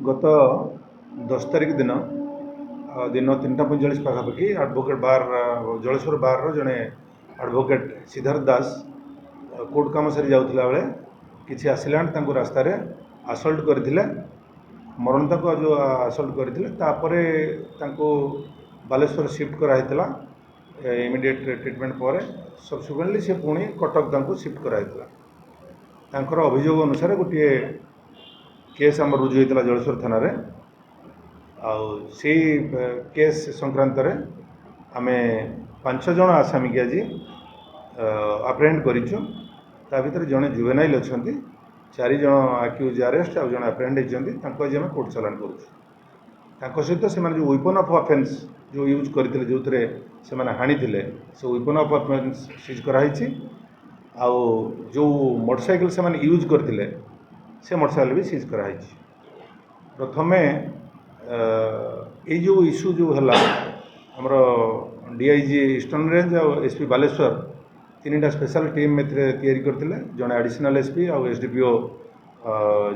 गत 10 तारिख दिन दिन 3:45 पाखापाखि एडवोकेट बार जलेश्वर बार जड़े एडवोकेट सिद्धार्थ दास कोर्ट कम सारी जाऊला बेले किसी आसिलांट रास्ता आसल्ट करते मरणतक जो आसल्ट करते बालेश्वर शिफ्ट कराइला इमिडिएट ट्रिटमेंट पर सब्सिक्वेंटली से पुणी कटक शिफ्ट कराइला अभियोग अनुसार गोटे केस आम रुजु होता जलेश्वर थाना से केस संक्रांत आम 5 जन आसामी की आज अप्रेहेंड करिछु भितर जड़े जुवेनाइल अच्छा 4 जन आक्यूज अरेस्ट आ जड़े अप्रेहेंड होती आज आम कोर्ट चालान करुँ सहित से जो वेपन ऑफ ऑफेंस जो यूज करते जो से हाणी से वेपन ऑफ ऑफेंस सीज कराई आउ जो मोटरसाइकिल से यूज करते से मोटरसाइकिल भी सीज कराई। प्रथमे जो इश्यू जो है आमर डीआईजी ईस्टर्न रेंज और एसपी बालेश्वर 3टा स्पेशल टीम में तैयारी करते जड़े एडिशनल एसपी और एसडीपीओ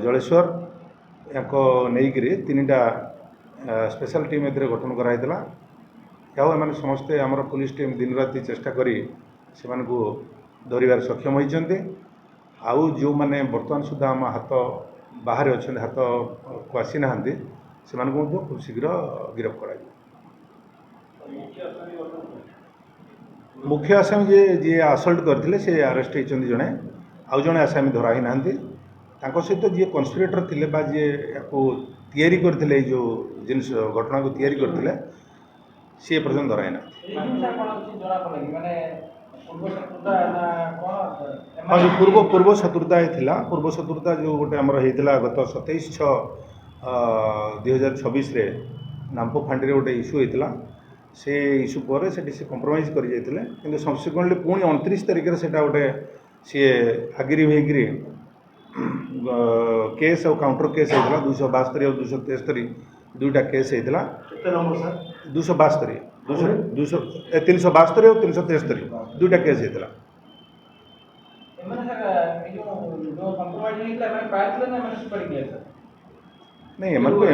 जलेश्वर या नहीं 3टा स्पेशल टीम में गठन कराइला एम समस्ते आमर पुलिस टीम दिन राति चेष्टा करी से धरबार सक्षम होती आउ जो मैंने बर्तमान सुधा आम हाथ बाहर अच्छा हाथ को आसी ना से खूब शीघ्र गिरफ्त कर मुख्य आसामी जी आसल्ट करते से अरेस्ट होती जड़े आउ जड़े आसामी धराई ना सहित जी कन्स्पिरेटर थे जी या करते जो जिन घटना को तैयारी करते सी पर्यटन धराई ना हाँ जो पूर्व शत्रुता पूर्व शत्रुता जो गोटे आमर होता गत 27/6/2026 नामपो फांडी गोटे इश्यू होता से इश्यू पर से कंप्रोमाइज कर जाते सब्सिक्वेंटली पुणी 29 तारिख से गोटे सी आगिरी होकर केस और काउंटर केस होता 272 और 273 2टा केस होता 272 372 और 373 2टा केस होता नहीं एम्प्लॉय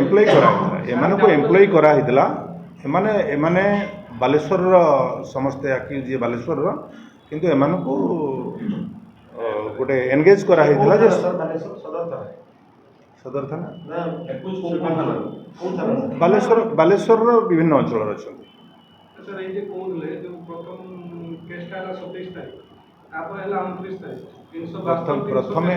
कराइला एमाने बालेश्वर समस्ते आक्यूज बालेश्वर किंतु एमान को गोटे एनगेज कराइला सदर थाना बालेश्वर विभिन्न अंचल अच्छा प्रथमे